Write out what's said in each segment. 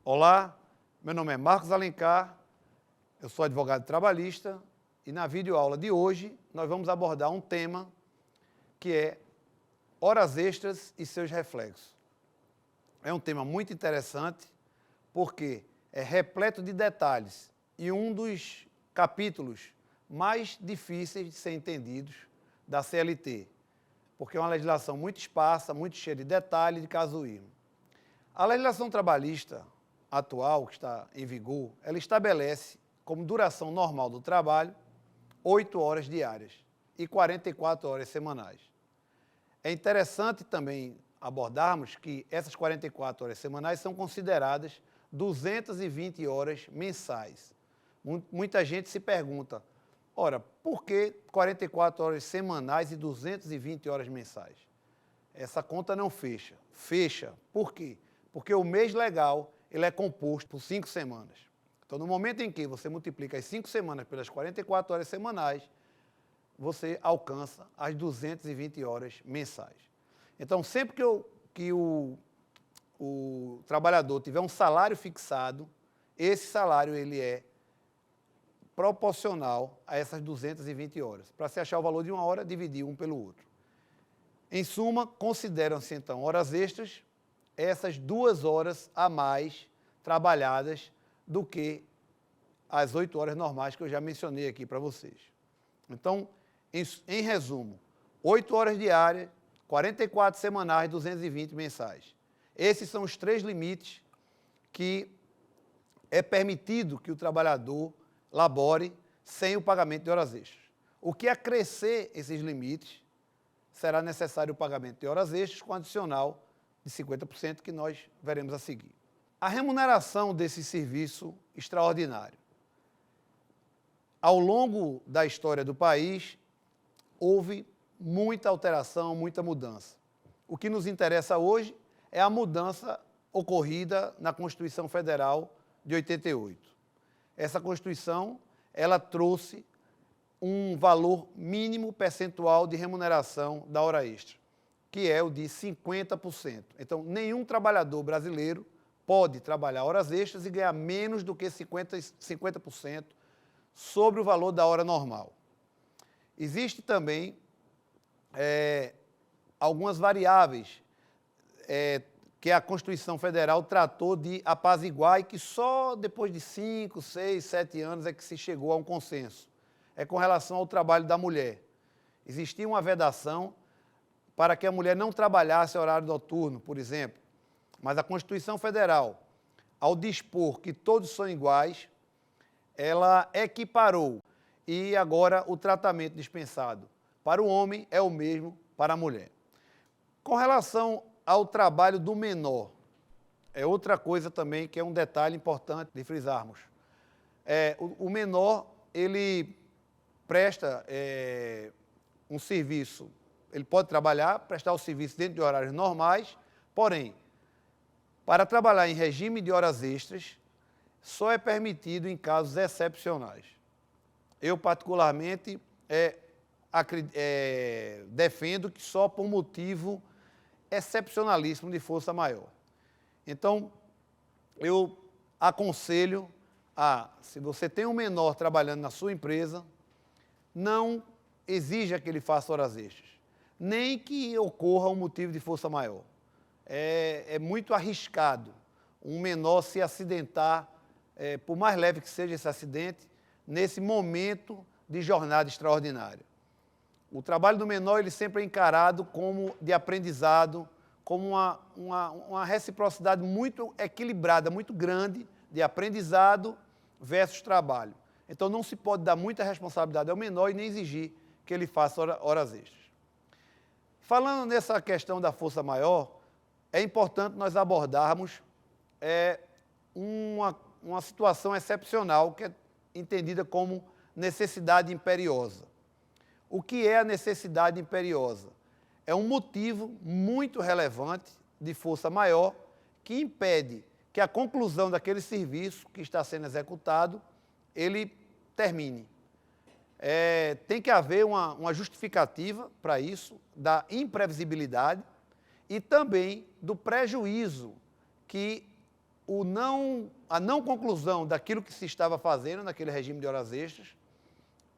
Olá, meu nome é Marcos Alencar, eu sou advogado trabalhista e na videoaula de hoje nós vamos abordar um tema que é horas extras e seus reflexos. É um tema muito interessante porque é repleto de detalhes e um dos capítulos mais difíceis de ser entendidos da CLT, porque é uma legislação muito esparsa, muito cheia de detalhes e de casuísmo. A legislação trabalhista atual, que está em vigor, ela estabelece como duração normal do trabalho 8 horas diárias e 44 horas semanais. É interessante também abordarmos que essas 44 horas semanais são consideradas 220 horas mensais. Muita gente se pergunta, ora, por que 44 horas semanais e 220 horas mensais? Essa conta não fecha. Fecha. Por quê? Porque o mês legal ele é composto por 5 semanas. Então, no momento em que você multiplica as 5 semanas pelas 44 horas semanais, você alcança as 220 horas mensais. Então, sempre que o trabalhador tiver um salário fixado, esse salário ele é proporcional a essas 220 horas. Para se achar o valor de uma hora, dividir um pelo outro. Em suma, consideram-se, então, horas extras essas 2 horas a mais trabalhadas do que as 8 horas normais que eu já mencionei aqui para vocês. Então, em resumo, 8 horas diárias, 44 semanais, 220 mensais. Esses são os 3 limites que é permitido que o trabalhador labore sem o pagamento de horas extras. O que acrescer esses limites, será necessário o pagamento de horas extras com adicional de 50% que nós veremos a seguir. A remuneração desse serviço extraordinário. Ao longo da história do país, houve muita alteração, muita mudança. O que nos interessa hoje é a mudança ocorrida na Constituição Federal de 88. Essa Constituição, ela trouxe um valor mínimo percentual de remuneração da hora extra, que é o de 50%. Então, nenhum trabalhador brasileiro pode trabalhar horas extras e ganhar menos do que 50% sobre o valor da hora normal. Existe também algumas variáveis que a Constituição Federal tratou de apaziguar e que só depois de 5, 6, 7 anos é que se chegou a um consenso. É com relação ao trabalho da mulher. Existia uma vedação para que a mulher não trabalhasse horário noturno, por exemplo. Mas a Constituição Federal, ao dispor que todos são iguais, ela equiparou e agora o tratamento dispensado para o homem é o mesmo para a mulher. Com relação ao trabalho do menor, é outra coisa também que é um detalhe importante de frisarmos. O menor, ele presta um serviço, ele pode trabalhar, prestar o serviço dentro de horários normais, porém, para trabalhar em regime de horas extras, só é permitido em casos excepcionais. Eu, particularmente, defendo que só por motivo excepcionalíssimo de força maior. Então, eu aconselho se você tem um menor trabalhando na sua empresa, não exija que ele faça horas extras, nem que ocorra um motivo de força maior. É muito arriscado um menor se acidentar, por mais leve que seja esse acidente, nesse momento de jornada extraordinária. O trabalho do menor ele sempre é encarado como de aprendizado, como uma reciprocidade muito equilibrada, muito grande de aprendizado versus trabalho. Então não se pode dar muita responsabilidade ao menor e nem exigir que ele faça horas extras. Falando nessa questão da força maior, é importante nós abordarmos uma situação excepcional que é entendida como necessidade imperiosa. O que é a necessidade imperiosa? É um motivo muito relevante de força maior que impede que a conclusão daquele serviço que está sendo executado, ele termine. Tem que haver uma justificativa para isso, da imprevisibilidade e também do prejuízo que a não conclusão daquilo que se estava fazendo naquele regime de horas extras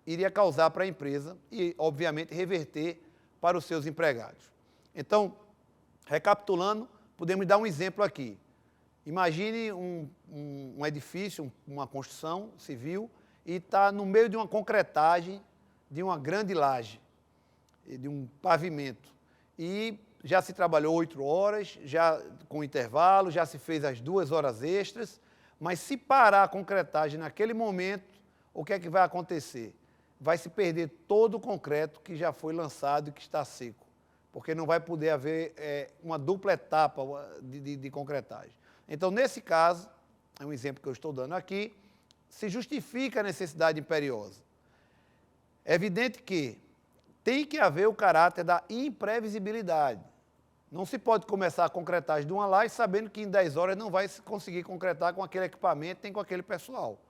iria causar para a empresa e, obviamente, reverter para os seus empregados. Então, recapitulando, podemos dar um exemplo aqui. Imagine um edifício, uma construção civil, e está no meio de uma concretagem de uma grande laje, de um pavimento. E já se trabalhou 8 horas, já com intervalo, já se fez as 2 horas extras, mas se parar a concretagem naquele momento, o que é que vai acontecer? Vai se perder todo o concreto que já foi lançado e que está seco, porque não vai poder haver uma dupla etapa de concretagem. Então, nesse caso, é um exemplo que eu estou dando aqui, se justifica a necessidade imperiosa. É evidente que tem que haver o caráter da imprevisibilidade. Não se pode começar a concretagem de uma laje sabendo que em 10 horas não vai se conseguir concretar com aquele equipamento nem com aquele pessoal.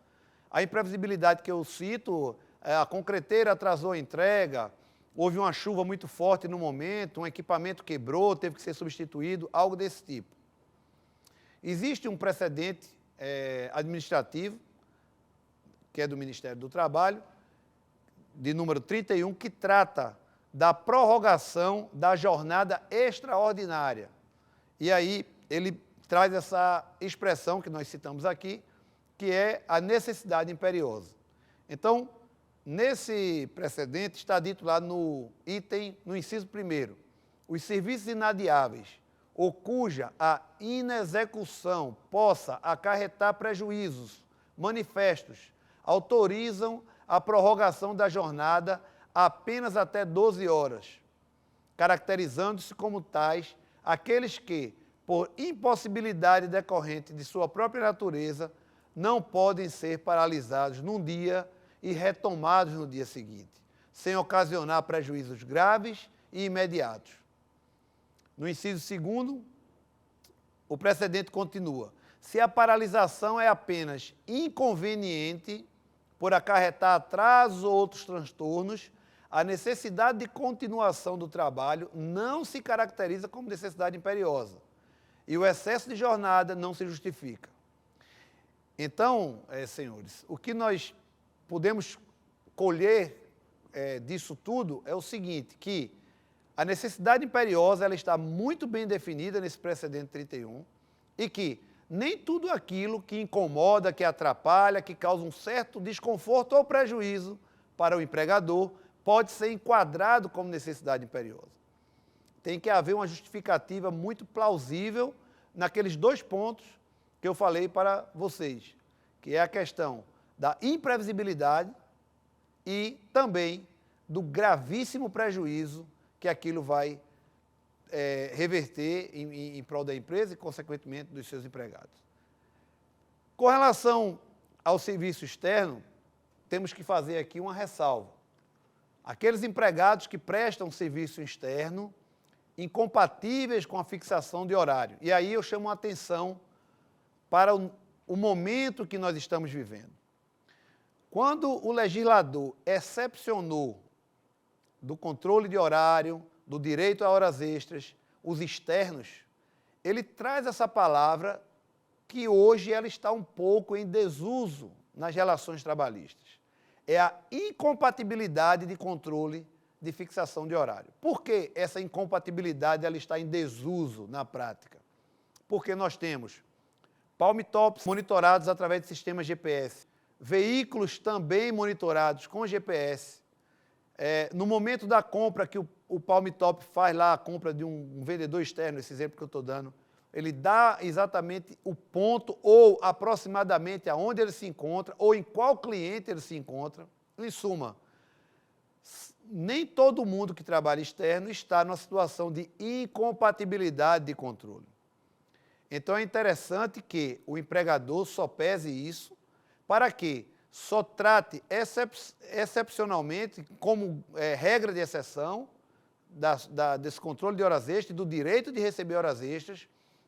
A imprevisibilidade que eu cito, a concreteira atrasou a entrega, houve uma chuva muito forte no momento, um equipamento quebrou, teve que ser substituído, algo desse tipo. Existe um precedente administrativo, que é do Ministério do Trabalho, de número 31, que trata da prorrogação da jornada extraordinária. E aí ele traz essa expressão que nós citamos aqui, que é a necessidade imperiosa. Então, nesse precedente está dito lá no item, no inciso 1º, os serviços inadiáveis ou cuja a inexecução possa acarretar prejuízos manifestos, autorizam a prorrogação da jornada apenas até 12 horas, caracterizando-se como tais aqueles que, por impossibilidade decorrente de sua própria natureza, não podem ser paralisados num dia e retomados no dia seguinte, sem ocasionar prejuízos graves e imediatos. No inciso 2º, o precedente continua. Se a paralisação é apenas inconveniente, por acarretar atrasos ou outros transtornos, a necessidade de continuação do trabalho não se caracteriza como necessidade imperiosa e o excesso de jornada não se justifica. Então, senhores, o que nós podemos colher disso tudo é o seguinte, que a necessidade imperiosa ela está muito bem definida nesse precedente 31 e que nem tudo aquilo que incomoda, que atrapalha, que causa um certo desconforto ou prejuízo para o empregador pode ser enquadrado como necessidade imperiosa. Tem que haver uma justificativa muito plausível naqueles 2 pontos que eu falei para vocês, que é a questão da imprevisibilidade e também do gravíssimo prejuízo que aquilo vai reverter em prol da empresa e, consequentemente, dos seus empregados. Com relação ao serviço externo, temos que fazer aqui uma ressalva. Aqueles empregados que prestam serviço externo incompatíveis com a fixação de horário. E aí eu chamo a atenção para o momento que nós estamos vivendo. Quando o legislador excepcionou do controle de horário, do direito a horas extras, os externos, ele traz essa palavra que hoje ela está um pouco em desuso nas relações trabalhistas. É a incompatibilidade de controle de fixação de horário. Por que essa incompatibilidade ela está em desuso na prática? Porque nós temos palmitops monitorados através de sistemas GPS, veículos também monitorados com GPS. No momento da compra que o palmitop faz lá a compra de um vendedor externo, esse exemplo que eu estou dando, ele dá exatamente o ponto ou aproximadamente aonde ele se encontra ou em qual cliente ele se encontra. Em suma, nem todo mundo que trabalha externo está numa situação de incompatibilidade de controle. Então é interessante que o empregador só pese isso para que só trate excepcionalmente, como regra de exceção, desse controle de horas extras e do direito de receber horas extras,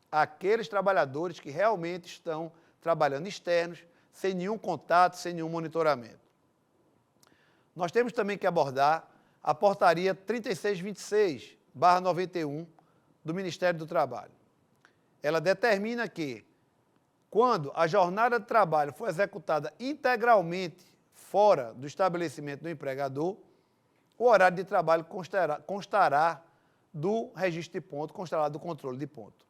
aqueles trabalhadores que realmente estão trabalhando externos, sem nenhum contato, sem nenhum monitoramento. Nós temos também que abordar a portaria 3626/91 do Ministério do Trabalho. Ela determina que, quando a jornada de trabalho for executada integralmente fora do estabelecimento do empregador, o horário de trabalho constará do registro de ponto, constará do controle de ponto.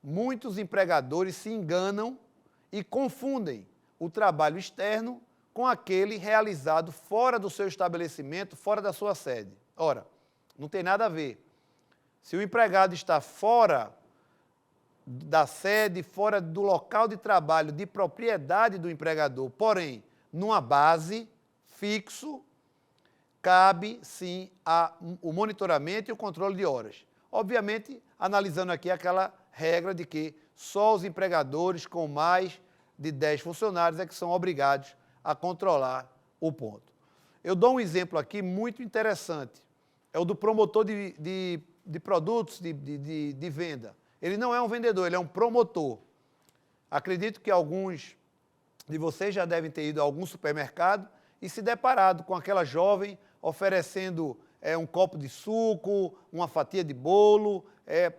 Muitos empregadores se enganam e confundem o trabalho externo com aquele realizado fora do seu estabelecimento, fora da sua sede. Ora, não tem nada a ver. Se o empregado está fora da sede, fora do local de trabalho de propriedade do empregador, porém, numa base, fixo, cabe sim o monitoramento e o controle de horas. Obviamente, analisando aqui aquela regra de que só os empregadores com mais de 10 funcionários é que são obrigados a controlar o ponto. Eu dou um exemplo aqui muito interessante. É o do promotor de produtos de venda. Ele não é um vendedor, ele é um promotor. Acredito que alguns de vocês já devem ter ido a algum supermercado e se deparado com aquela jovem oferecendo um copo de suco, uma fatia de bolo,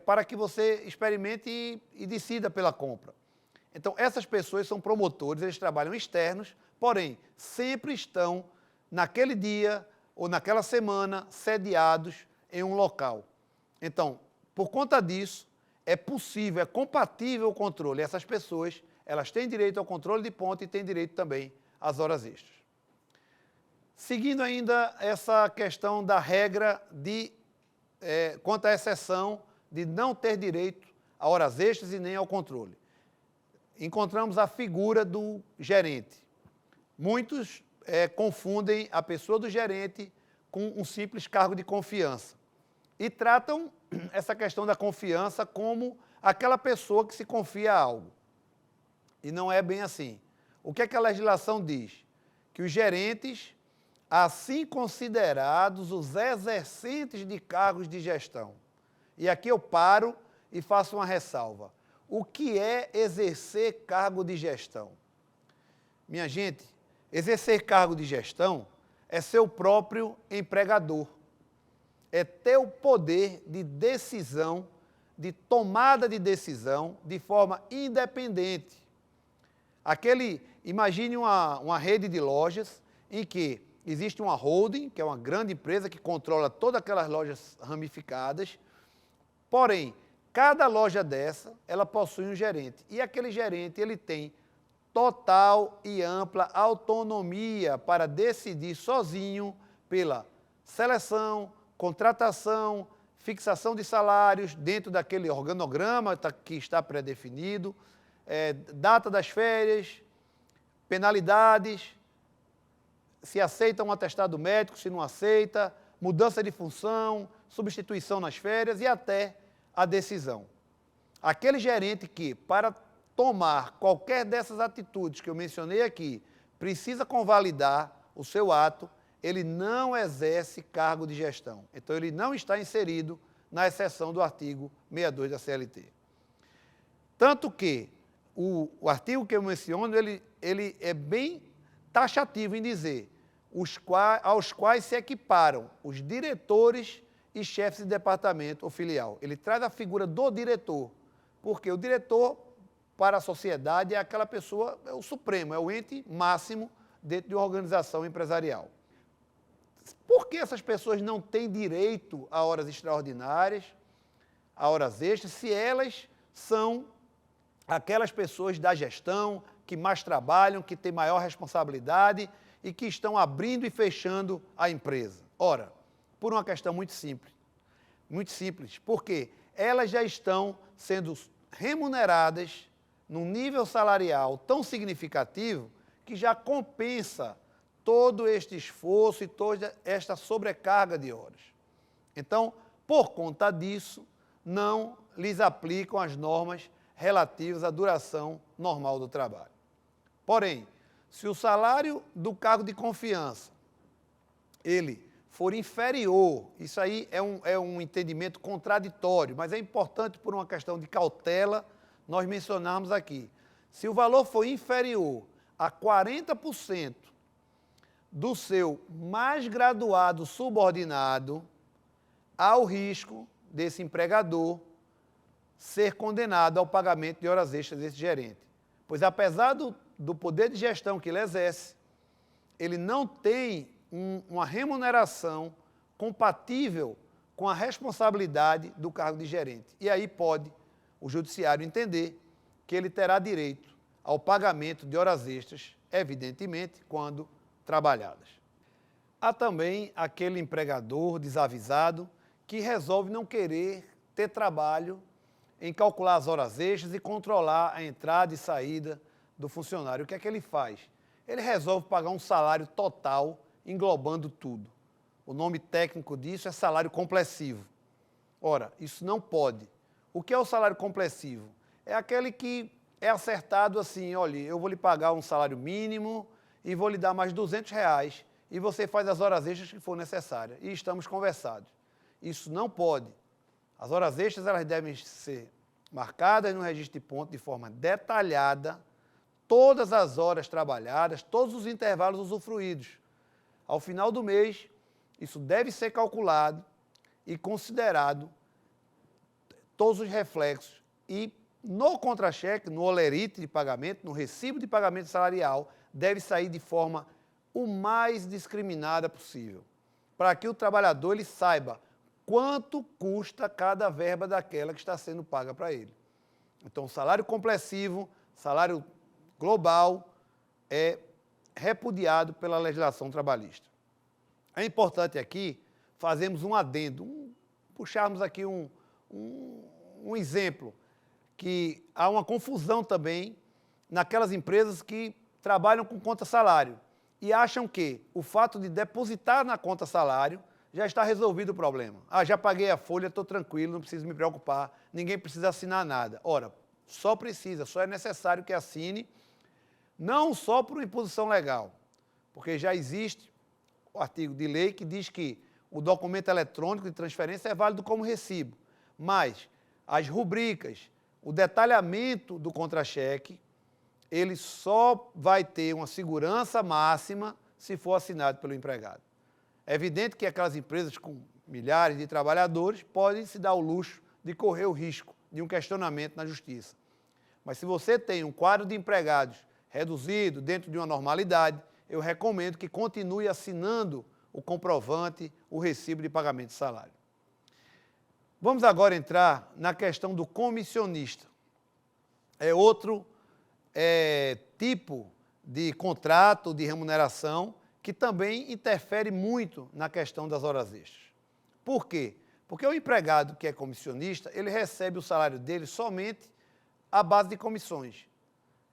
para que você experimente e decida pela compra. Então, essas pessoas são promotores, eles trabalham externos, porém, sempre estão, naquele dia ou naquela semana, sediados em um local. Então, por conta disso, é possível, é compatível o controle. Essas pessoas, elas têm direito ao controle de ponto e têm direito também às horas extras. Seguindo ainda essa questão da regra quanto à exceção de não ter direito a horas extras e nem ao controle. Encontramos a figura do gerente. Muitos confundem a pessoa do gerente com um simples cargo de confiança e tratam essa questão da confiança como aquela pessoa que se confia a algo. E não é bem assim. O que é que a legislação diz? Que os gerentes, assim considerados os exercentes de cargos de gestão. E aqui eu paro e faço uma ressalva. O que é exercer cargo de gestão? Minha gente, exercer cargo de gestão é ser o próprio empregador. É ter o poder de decisão, de tomada de decisão, de forma independente. Imagine uma rede de lojas em que existe uma holding, que é uma grande empresa que controla todas aquelas lojas ramificadas, porém, cada loja dessa, ela possui um gerente. E aquele gerente, ele tem total e ampla autonomia para decidir sozinho pela seleção, contratação, fixação de salários dentro daquele organograma que está pré-definido, data das férias, penalidades, se aceita um atestado médico, se não aceita, mudança de função, substituição nas férias e até a decisão. Aquele gerente que, para tomar qualquer dessas atitudes que eu mencionei aqui, precisa convalidar o seu ato, ele não exerce cargo de gestão. Então, ele não está inserido na exceção do artigo 62 da CLT. Tanto que o artigo que eu menciono, ele é bem taxativo em dizer aos quais se equiparam os diretores e chefes de departamento ou filial. Ele traz a figura do diretor, porque o diretor, para a sociedade, é aquela pessoa, é o supremo, é o ente máximo dentro de uma organização empresarial. Por que essas pessoas não têm direito a horas extraordinárias, a horas extras, se elas são aquelas pessoas da gestão que mais trabalham, que têm maior responsabilidade e que estão abrindo e fechando a empresa? Ora, por uma questão muito simples, porque elas já estão sendo remuneradas num nível salarial tão significativo que já compensa todo este esforço e toda esta sobrecarga de horas. Então, por conta disso, não lhes aplicam as normas relativas à duração normal do trabalho. Porém, se o salário do cargo de confiança, ele for inferior, isso aí é um entendimento contraditório, mas é importante por uma questão de cautela nós mencionarmos aqui. Se o valor for inferior a 40% do seu mais graduado subordinado, há o risco desse empregador ser condenado ao pagamento de horas extras desse gerente. Pois apesar do poder de gestão que ele exerce, ele não tem uma remuneração compatível com a responsabilidade do cargo de gerente. E aí pode o judiciário entender que ele terá direito ao pagamento de horas extras, evidentemente, quando trabalhadas. Há também aquele empregador desavisado que resolve não querer ter trabalho em calcular as horas extras e controlar a entrada e saída do funcionário. O que é que ele faz? Ele resolve pagar um salário total, englobando tudo. O nome técnico disso é salário complessivo. Ora, isso não pode. O que é o salário complessivo? É aquele que é acertado assim, olha, eu vou lhe pagar um salário mínimo e vou lhe dar mais R$200 e você faz as horas extras que for necessárias. E estamos conversados. Isso não pode. As horas extras elas devem ser marcadas no registro de ponto de forma detalhada, todas as horas trabalhadas, todos os intervalos usufruídos. Ao final do mês, isso deve ser calculado e considerado todos os reflexos. E no contra-cheque, no holerite de pagamento, no recibo de pagamento salarial, deve sair de forma o mais discriminada possível, para que o trabalhador ele saiba quanto custa cada verba daquela que está sendo paga para ele. Então, o salário complessivo, salário global, é repudiado pela legislação trabalhista. É importante aqui fazermos um adendo, puxarmos aqui um exemplo, que há uma confusão também naquelas empresas que trabalham com conta salário e acham que o fato de depositar na conta salário já está resolvido o problema. Ah, já paguei a folha, estou tranquilo, não preciso me preocupar, ninguém precisa assinar nada. Ora, só é necessário que assine, não só por imposição legal, porque já existe o artigo de lei que diz que o documento eletrônico de transferência é válido como recibo, mas as rubricas, o detalhamento do contra-cheque, ele só vai ter uma segurança máxima se for assinado pelo empregado. É evidente que aquelas empresas com milhares de trabalhadores podem se dar o luxo de correr o risco de um questionamento na justiça. Mas se você tem um quadro de empregados reduzido dentro de uma normalidade, eu recomendo que continue assinando o comprovante, o recibo de pagamento de salário. Vamos agora entrar na questão do comissionista. É outro tipo de contrato, de remuneração, que também interfere muito na questão das horas extras. Por quê? Porque o empregado que é comissionista, ele recebe o salário dele somente à base de comissões.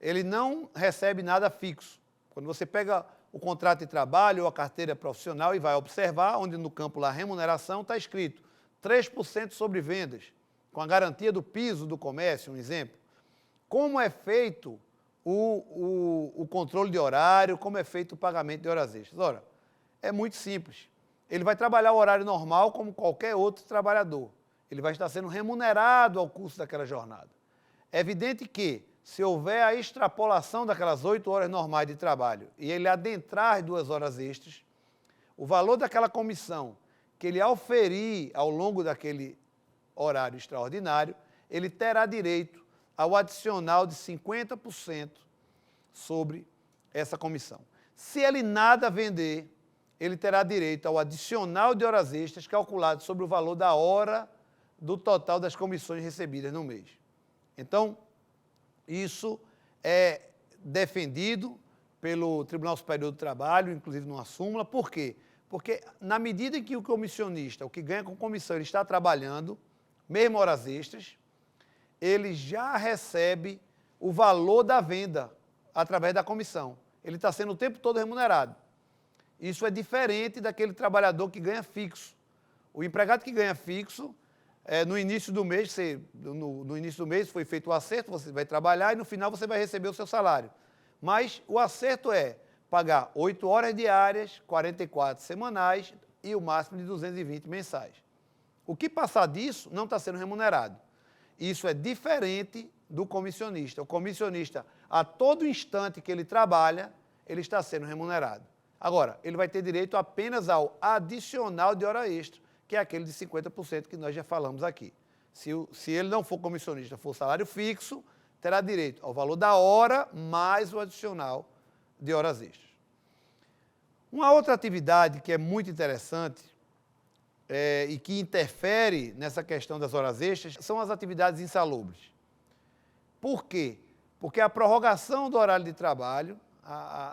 Ele não recebe nada fixo. Quando você pega o contrato de trabalho ou a carteira profissional e vai observar, onde no campo lá remuneração está escrito 3% sobre vendas, com a garantia do piso do comércio, um exemplo. Como é feito o controle de horário, como é feito o pagamento de horas extras? Ora, é muito simples. Ele vai trabalhar o horário normal como qualquer outro trabalhador. Ele vai estar sendo remunerado ao custo daquela jornada. É evidente que, se houver a extrapolação daquelas 8 horas normais de trabalho e ele adentrar as 2 horas extras, o valor daquela comissão que ele auferir ao longo daquele horário extraordinário, ele terá direito ao adicional de 50% sobre essa comissão. Se ele nada vender, ele terá direito ao adicional de horas extras calculado sobre o valor da hora do total das comissões recebidas no mês. Então, isso é defendido pelo Tribunal Superior do Trabalho, inclusive numa súmula. Por quê? Porque na medida em que o comissionista, o que ganha com comissão, ele está trabalhando, mesmo horas extras, ele já recebe o valor da venda através da comissão. Ele está sendo o tempo todo remunerado. Isso é diferente daquele trabalhador que ganha fixo. O empregado que ganha fixo, no início do mês, no início do mês foi feito o acerto, você vai trabalhar e no final você vai receber o seu salário. Mas o acerto é pagar 8 horas diárias, 44 semanais e o máximo de 220 mensais. O que passar disso não está sendo remunerado. Isso é diferente do comissionista. O comissionista, a todo instante que ele trabalha, ele está sendo remunerado. Agora, ele vai ter direito apenas ao adicional de hora extra, que é aquele de 50% que nós já falamos aqui. Se ele não for comissionista, for salário fixo, terá direito ao valor da hora mais o adicional de horas extras. Uma outra atividade que é muito interessante e que interfere nessa questão das horas extras são as atividades insalubres. Por quê? Porque a prorrogação do horário de trabalho,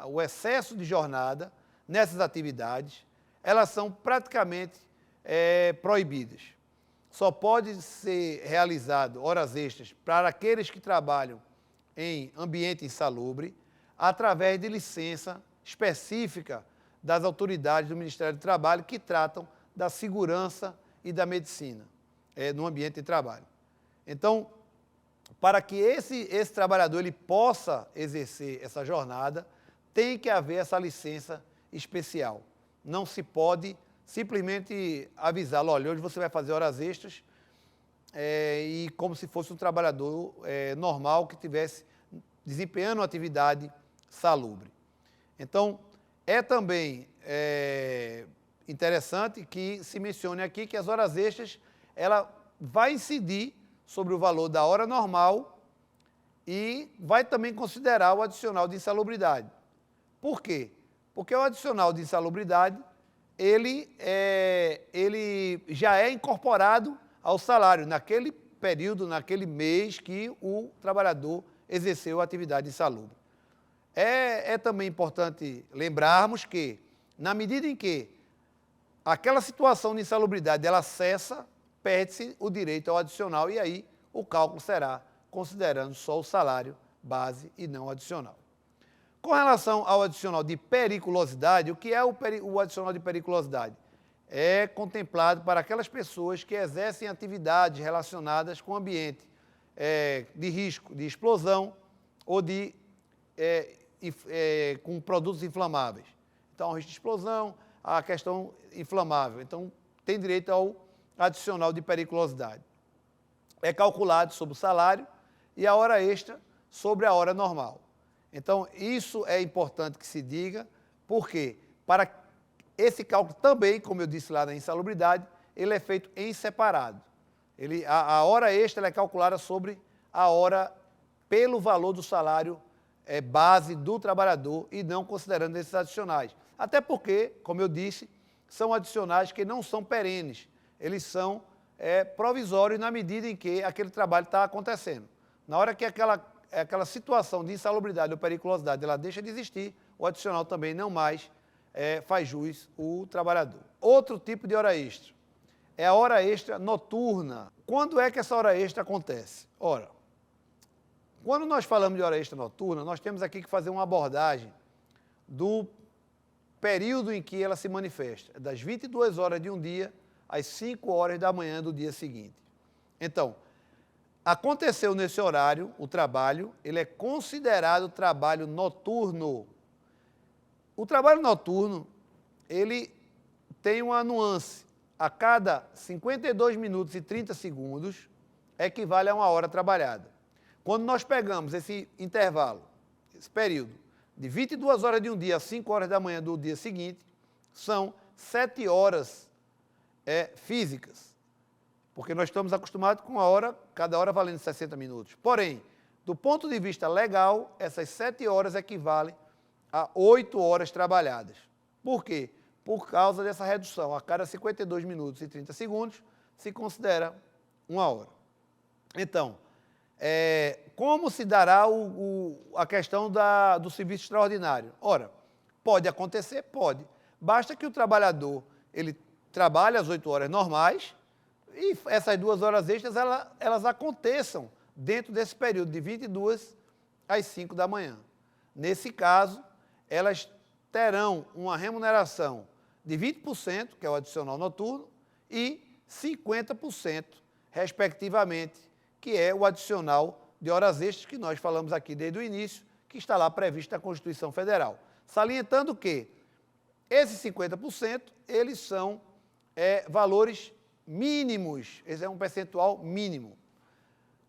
o excesso de jornada nessas atividades, elas são praticamente proibidas. Só pode ser realizado horas extras para aqueles que trabalham em ambiente insalubre através de licença específica das autoridades do Ministério do Trabalho que tratam da segurança e da medicina no ambiente de trabalho. Então, para que esse trabalhador ele possa exercer essa jornada, tem que haver essa licença especial. Não se pode simplesmente avisá-lo, olha, hoje você vai fazer horas extras e como se fosse um trabalhador normal que estivesse desempenhando uma atividade salubre. Então, é também interessante que se mencione aqui que as horas extras, ela vai incidir sobre o valor da hora normal e vai também considerar o adicional de insalubridade. Por quê? Porque o adicional de insalubridade, ele já é incorporado ao salário naquele período, naquele mês que o trabalhador exerceu a atividade insalubre. É também importante lembrarmos que, na medida em que aquela situação de insalubridade ela cessa, perde-se o direito ao adicional e aí o cálculo será considerando só o salário base e não o adicional. Com relação ao adicional de periculosidade, o que é o adicional de periculosidade? É contemplado para aquelas pessoas que exercem atividades relacionadas com o ambiente de risco de explosão ou com produtos inflamáveis. Então, o risco de explosão, a questão inflamável. Então, tem direito ao adicional de periculosidade. É calculado sobre o salário e a hora extra sobre a hora normal. Então, isso é importante que se diga, porque para esse cálculo também, como eu disse lá na insalubridade, ele é feito em separado. A hora extra é calculada sobre a hora pelo valor do salário base do trabalhador e não considerando esses adicionais. Até porque, como eu disse, são adicionais que não são perenes, eles são provisórios na medida em que aquele trabalho está acontecendo. Na hora que aquela situação de insalubridade ou periculosidade ela deixa de existir, o adicional também não mais faz jus o trabalhador. Outro tipo de hora extra é a hora extra noturna. Quando é que essa hora extra acontece? Ora, quando nós falamos de hora extra noturna, nós temos aqui que fazer uma abordagem do período em que ela se manifesta, das 22 horas de um dia às 5 horas da manhã do dia seguinte. Então, aconteceu nesse horário, o trabalho, ele é considerado trabalho noturno. O trabalho noturno, ele tem uma nuance. A cada 52 minutos e 30 segundos, equivale a uma hora trabalhada. Quando nós pegamos esse intervalo, esse período, de 22 horas de um dia às 5 horas da manhã do dia seguinte, são 7 horas físicas. Porque nós estamos acostumados com cada hora valendo 60 minutos. Porém, do ponto de vista legal, essas 7 horas equivalem a 8 horas trabalhadas. Por quê? Por causa dessa redução. A cada 52 minutos e 30 segundos, se considera uma hora. Então, como se dará a questão do serviço extraordinário? Ora, pode acontecer? Pode. Basta que o trabalhador ele trabalhe as 8 horas normais, e essas 2 horas extras, elas aconteçam dentro desse período, de 22 às 5 da manhã. Nesse caso, elas terão uma remuneração de 20%, que é o adicional noturno, e 50%, respectivamente, que é o adicional de horas extras que nós falamos aqui desde o início, que está lá previsto na Constituição Federal. Salientando que esses 50%, eles são valores mínimos, esse é um percentual mínimo.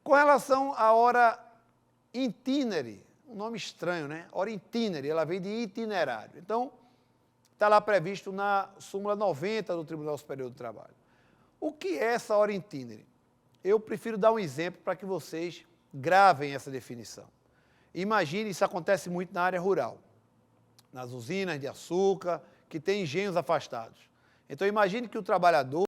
Com relação à hora itinere, um nome estranho, né? Hora itinere, ela vem de itinerário. Então, está lá previsto na súmula 90 do Tribunal Superior do Trabalho. O que é essa hora itinere? Eu prefiro dar um exemplo para que vocês Gravem essa definição. Imagine, isso acontece muito na área rural, nas usinas de açúcar, que tem engenhos afastados. Então imagine que o trabalhador